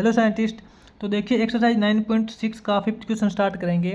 Hello scientist. तो देखिए exercise 9.6 का फिफ्थ क्वेश्चन स्टार्ट करेंगे।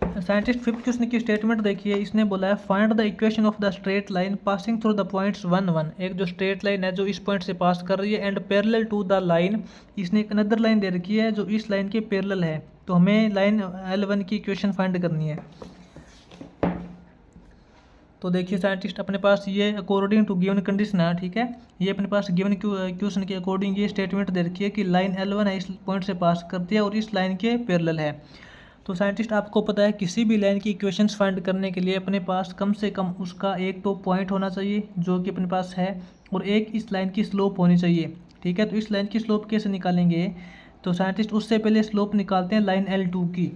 साइंटिस्ट फिफ्थ क्वेश्चन की स्टेटमेंट देखिए, इसने बोला है find the equation of the straight line passing through the points 1 1। एक जो स्ट्रेट लाइन है जो इस पॉइंट से पास कर रही है and parallel to the line, इसने एक अनदर लाइन दे रखी है जो इस लाइन के पैरेलल है। तो हमें लाइन L1 की इक्वेशन फाइंड करनी है। तो देखिए साइंटिस्ट, अपने पास ये अकॉर्डिंग टू गिवन कंडीशन है, ठीक है। ये अपने पास गिवन क्वेश्चन के अकॉर्डिंग ये स्टेटमेंट दे रखी है कि लाइन L1 है, इस पॉइंट से पास करती है और इस लाइन के पैरेलल है। तो साइंटिस्ट आपको पता है किसी भी लाइन की इक्वेशंस फाइंड करने के लिए अपने पास कम से कम उसका एक तो पॉइंट होना चाहिए जो कि अपने पास है, और एक इस लाइन की स्लोप होनी चाहिए, ठीक है। तो इस लाइन की स्लोप कैसे निकालेंगे? तो साइंटिस्ट उससे पहले स्लोप निकालते हैं लाइन L2 की।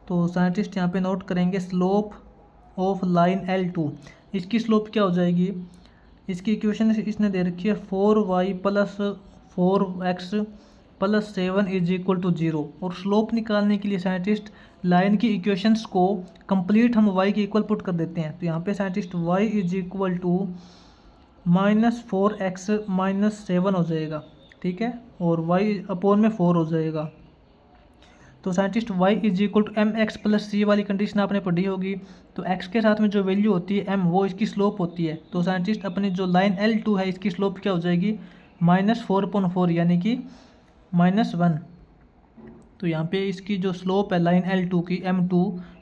तो साइंटिस्ट यहाँ पे नोट करेंगे स्लोप ऑफ लाइन L2। इसकी स्लोप क्या हो जाएगी? इसकी इक्वेशन इसने दे रखी है 4y plus 4x plus 7 is equal to 0। और स्लोप निकालने के लिए साइंटिस्ट लाइन की इक्वेशंस को कंप्लीट हम y के इक्वल पुट कर देते हैं। तो यहाँ पे scientist y is equal to -4x -7 हो जाएगा, ठीक है, और y अपॉन में 4 हो जाएगा। तो scientist y is equal to M X plus C वाली कंडीशन आपने पढ़ी होगी। तो x के साथ में जो वैल्यू होती है m, वो इसकी स्लोप होती है। तो साइंटिस्ट अपनी जो लाइन L2 है इसकी स्लोप क्या हो जाएगी? -4/4 यानी कि -1। तो यहाँ पे इसकी जो स्लोप है लाइन L2 की M2,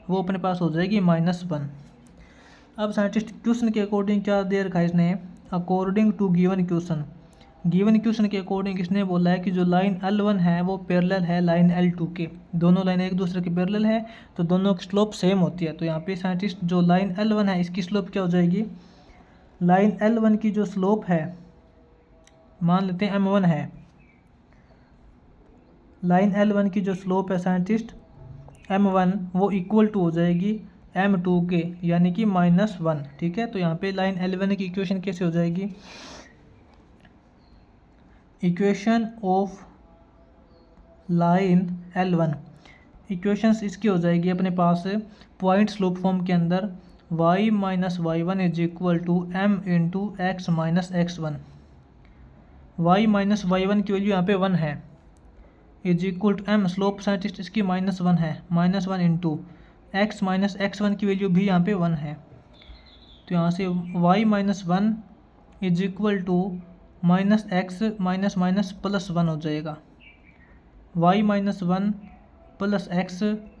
वो अपने पास हो जाएगी -1। अब साइंटिस्ट क्वेश्चन के अकॉर्डिंग क्या दे रखा है इसने? अकॉर्डिंग टू गिवन क्वेश्चन के अकॉर्डिंग इसने बोला है कि जो लाइन L1 है वो पैरेलल है लाइन L2 के। दोनों लाइन एक दूसरे के पैरेलल है तो दोनों की स्लोप सेम होती है। तो यहाँ पे साइंटिस्ट जो लाइन L1 है इसकी स्लोप क्या हो जाएगी? लाइन L1 की जो स्लोप है, मान लेते हैं M1 है, लाइन L1 की जो स्लोप है साइंटिस्ट M1, वो इक्वल टू हो जाएगी M2 के, यानी कि -1, ठीक है। तो यहाँ पे लाइन L1 की इक्वेशन कैसे हो जाएगी? Equation of line L1, equations इसकी हो जाएगी अपने पास पॉइंट स्लोप फॉर्म के अंदर y minus y1 is equal to m into x minus x1। y minus y1 की वैल्यू यहाँ पे 1 है, is equal to m, slope scientist इसकी -1 है, -1 इंटू x माइनस x1 की वैल्यू भी यहाँ पे 1 है। तो यहाँ से y minus 1 is equal to minus X minus minus plus 1 हो जाएगा। y minus 1 plus X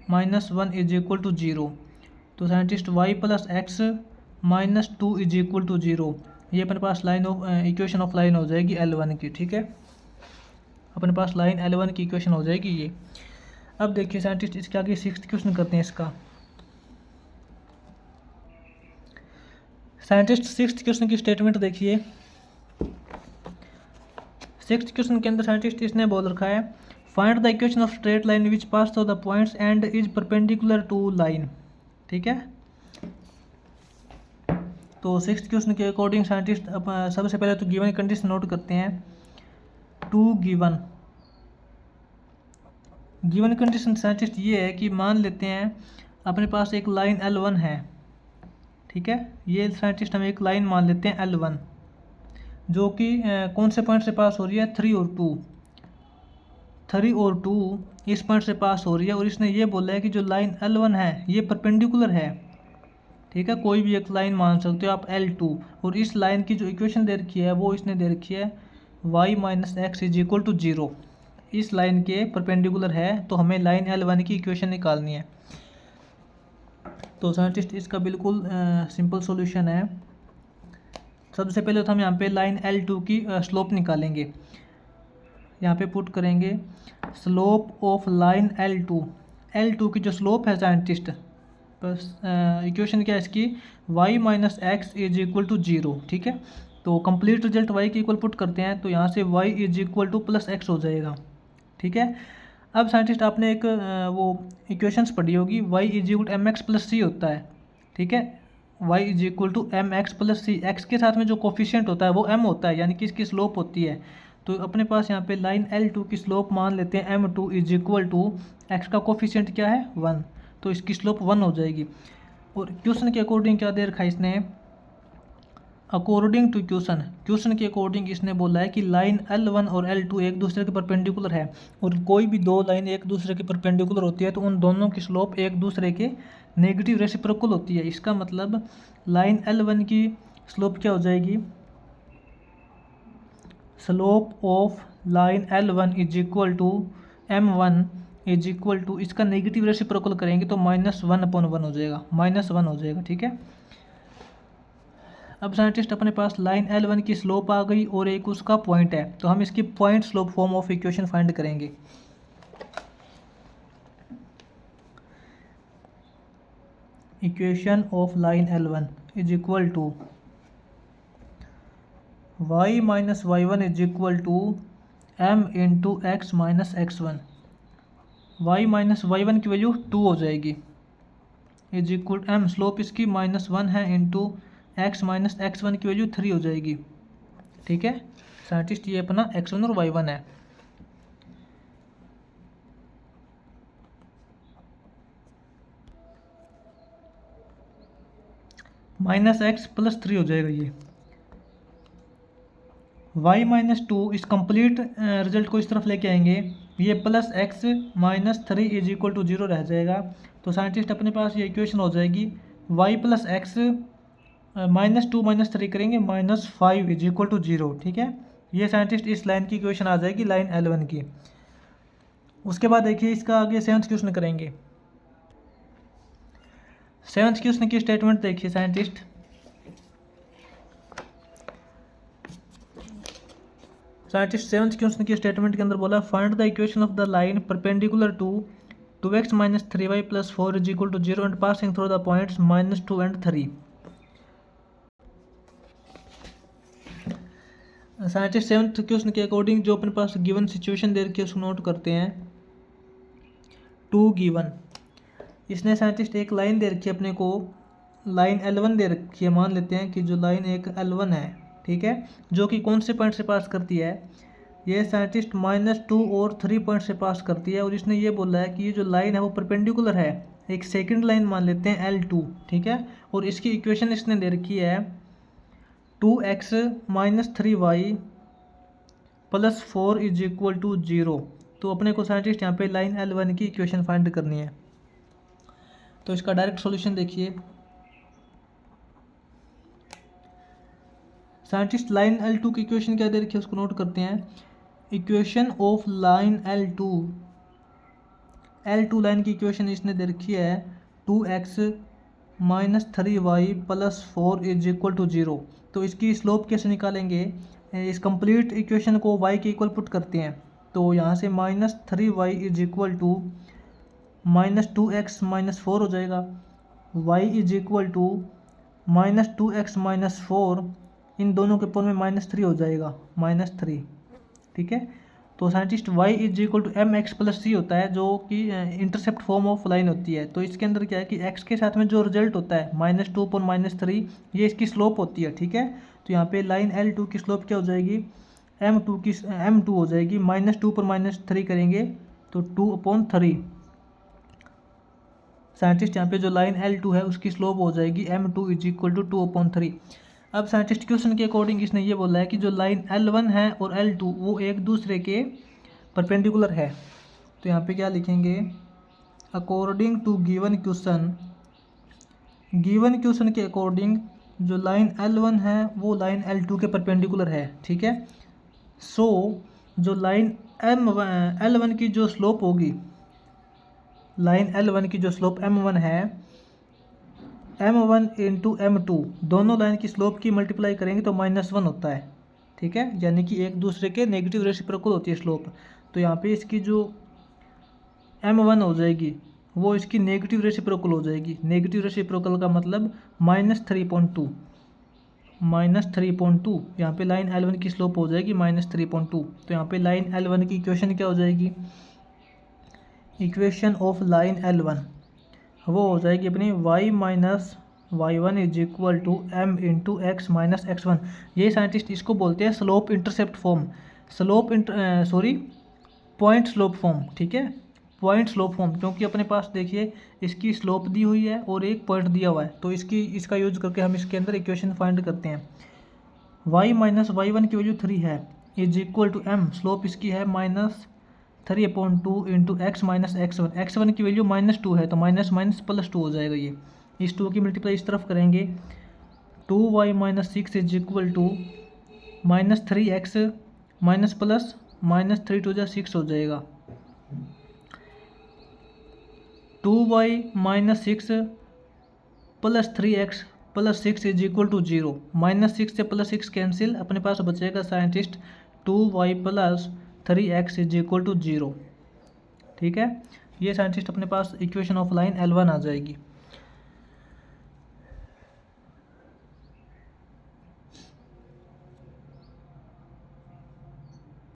minus 1 is equal to 0। तो scientist y plus X minus 2 is equal to 0, ये अपने पास line of equation of line हो जाएगी L1 की, ठीक है। अपने पास लाइन L1 की इक्वेशन हो जाएगी ये। अब देखिए साइंटिस्ट इसके आगे सिक्स्थ क्वेश्चन करते हैं इसका। साइंटिस्ट सिक्स्थ क्वेश्चन की स्टेटमेंट देखिए। सिक्स्थ क्वेश्चन के अंदर साइंटिस्ट इसने बोल रखा है find the equation of straight line which pass through the points and is perpendicular to line, ठीक है। तो सिक्स्थ क्वेश्चन के अकॉर्डिंग साइंटिस्ट सबसे पहले तो गिवन कंडीशन नोट करते हैं। टू गिवन कंडीशन साइंटिस्ट ये है कि मान लेते हैं अपने पास एक लाइन L1 है, ठीक है। ये साइंटिस्ट हम एक लाइन मान लेते हैं L1 जो कि कौन से पॉइंट से पास हो रही है? 3 और 2 इस पॉइंट से पास हो रही है। और इसने ये बोला है कि जो लाइन L1 है ये परपेंडिकुलर है, ठीक है। कोई भी एक लाइन मान सकते हो आप L2, और इस लाइन की जो इक्वेशन दे रखी है वो इसने दे रखी है y minus x is equal to 0। इस लाइन के परपेंडिकुलर है, तो हमें लाइन L1 की इक्वेशन निकालनी है। तो साइंटिस्ट इसका बिल्कुल सिंपल सॉल्यूशन है। सबसे पहले तो हम यहाँ पे लाइन L2 की स्लोप निकालेंगे। यहाँ पे पुट करेंगे स्लोप ऑफ लाइन L2 की जो स्लोप है साइंटिस्ट, बस इक्वेशन क्या है इसकी? y minus x is equal to 0, ठीक है। तो कंप्लीट रिजल्ट y के इक्वल पुट करते हैं, तो यहाँ से y is equal to plus x हो जाएगा, ठीक है। अब साइंटिस्ट आपने एक वो इक्वेशंस पढ़ी होगी, y is equal to M X plus C होता है, ठीक है। y is equal to M X plus C, X के साथ में जो कोफिशिएंट होता है वो m होता है, यानी कि इसकी स्लोप होती है। तो अपने पास यहाँ पे लाइन L2 की स्लोप मान लेते हैं m2 is equal to x का कोफिशिएंट क्या है? 1, तो इसकी स्लोप 1 हो जाएगी। और क्वेश्चन के अकॉर्डिंग क्या दे रखा है इसने? अकॉर्डिंग टू क्वेश्चन के अकॉर्डिंग इसने बोला है कि लाइन L1 और L2 एक दूसरे के परपेंडिकुलर है, और कोई भी दो लाइन एक दूसरे के परपेंडिकुलर होती है तो उन दोनों की स्लोप एक दूसरे के नेगेटिव रेसिप्रोकल होती है। इसका मतलब लाइन L1 की स्लोप क्या हो जाएगी, slope of line L1 is equal to M1 is equal to, इसका नेगेटिव रेसिप्रोकल करेंगे तो -1/1 हो जाएगा, -1 हो जाएगा। ठीक है, अब साइंटिस्ट अपने पास लाइन L1 की स्लोप आ गई और एक उसका पॉइंट है, तो हम इसकी point slope form of equation find करेंगे। Equation of line L1 is equal to y minus y1 is equal to m into x minus x1। y minus y1 की वैल्यू 2 हो जाएगी, इज इक्वल m, स्लोप इसकी -1 है, into x minus x1 की value 3 हो जाएगी। ठीक है साइंटिस्ट, ये अपना x1 और y1 है। -x + 3 हो जाएगा ये। y माइनस 2 इस कंप्लीट रिजल्ट को इस तरफ लेके आएंगे, ये +x minus 3 is equal to 0 रह जाएगा। तो साइंटिस्ट अपने पास ये इक्वेशन हो जाएगी y + x -2 - 3 करेंगे -5 इज इक्वल टू 0। ठीक है, ये साइंटिस्ट इस लाइन की इक्वेशन आ जाएगी लाइन L1 की। उसके बाद देखिए इसका आगे 7th क्वेश्चन करेंगे। 7th क्वेश्चन की स्टेटमेंट देखिए साइंटिस्ट, साइंटिस्ट 7th क्वेश्चन की स्टेटमेंट के अंदर बोला find the equation of the line perpendicular to 2x - 3y + 4 is equal to 0 and passing through the points -2 and 3। Scientist 7th question के according जो अपने पास given situation दे रखी है उसको नोट करते हैं। 2 गिवन, इसने साइंटिस्ट एक लाइन दे रखी है अपने को, लाइन L1 दे रखी है, मान लेते हैं कि जो लाइन एक L1 है, ठीक है, जो कि कौन से पॉइंट से पास करती है, ये साइंटिस्ट -2 और 3 पॉइंट से पास करती है। और इसने ये बोला है कि ये जो लाइन है वो परपेंडिकुलर है, एक सेकंड लाइन मान लेते हैं L2। ठीक है, और इसकी इक्वेशन इसने दे रखी है 2x - 3y + 4 is equal to 0। तो अपने को साइंटिस्ट यहाँ पे लाइन L1 की इक्वेशन फाइंड करनी है। तो इसका डायरेक्ट सॉल्यूशन देखिए साइंटिस्ट, लाइन L2 की इक्वेशन क्या दे रखी है उसको नोट करते हैं। Equation of line L2 line की इक्वेशन इसने दे रखी है 2x - 3y + 4 is equal to 0। तो इसकी स्लोप कैसे निकालेंगे, इस कंप्लीट इक्वेशन को y के इक्वल पुट करते हैं। तो यहाँ से -3y is equal to -2x - 4 हो जाएगा, y is equal to -2x - 4, इन दोनों के पावर में -3 हो जाएगा, -3। ठीक है, तो scientist y is equal to mx + c होता है, जो कि इंटरसेप्ट फॉर्म ऑफ लाइन होती है। तो इसके अंदर क्या है कि x के साथ में जो रिजल्ट होता है -2/-3, ये इसकी स्लोप होती है। ठीक है, तो यहाँ पे लाइन L2 की स्लोप क्या हो जाएगी, m2 हो जाएगी, -2/-3 करेंगे तो 2/3। साइंटिस्ट यहाँ पे जो लाइन L2 है उसकी स्लोप हो जाएगी m2 इज इक्वल टू 2/3। अब साइंटिस्ट क्वेश्चन के अकॉर्डिंग इसने ये बोला है कि जो लाइन L1 है और L2 वो एक दूसरे के परपेंडिकुलर है। तो यहाँ पे क्या लिखेंगे, अकॉर्डिंग टू गिवन क्वेश्चन के अकॉर्डिंग जो लाइन L1 है वो लाइन L2 के परपेंडिकुलर है। ठीक है, सो जो लाइन L1 की जो स्लोप होगी, लाइन L1 की जो स्लोप m1 है, m1 इंटू m2, दोनों लाइन की स्लोप की मल्टीप्लाई करेंगे तो -1 होता है। ठीक है, यानी कि एक दूसरे के नेगेटिव रेसिप्रोकल होती है स्लोप। तो यहाँ पे इसकी जो m1 हो जाएगी वो इसकी नेगेटिव रेसिप्रोकल हो जाएगी। नेगेटिव रेसिप्रोकल का मतलब -3.2, यहाँ पे लाइन L1 की स्लोप हो जाएगी -3.2। तो यहाँ पे लाइन L1 की इक्वेशन क्या हो जाएगी, इक्वेशन ऑफ लाइन L1 वो हो जाएगी अपनी y minus y1 is equal to m into x minus x1। ये साइंटिस्ट इसको बोलते हैं slope intercept form, point slope form. ठीक है, पॉइंट स्लोप फॉर्म, क्योंकि अपने पास देखिए इसकी स्लोप दी हुई है और एक पॉइंट दिया हुआ है, तो इसका यूज करके हम इसके अंदर इक्वेशन फाइंड करते हैं। y माइनस y1 की वैल्यू 3 है is equal to m, slope इसकी है -3/2 into x minus x1। x1 की वैल्यू -2 है तो माइनस माइनस प्लस 2 हो जाएगा। ये इस 2 की मल्टीप्लाई इस तरफ करेंगे 2y minus 6 is equal to -3x minus plus -3 टू जा 6 हो जाएगा। 2y minus 6 plus 3x plus 6 is equal to 0। -6 से +6 कैंसिल, अपने पास बचेगा scientist 2y plus 3x is equal to 0। ठीक है, ये साइंटिस्ट अपने पास इक्वेशन ऑफ लाइन L1 आ जाएगी।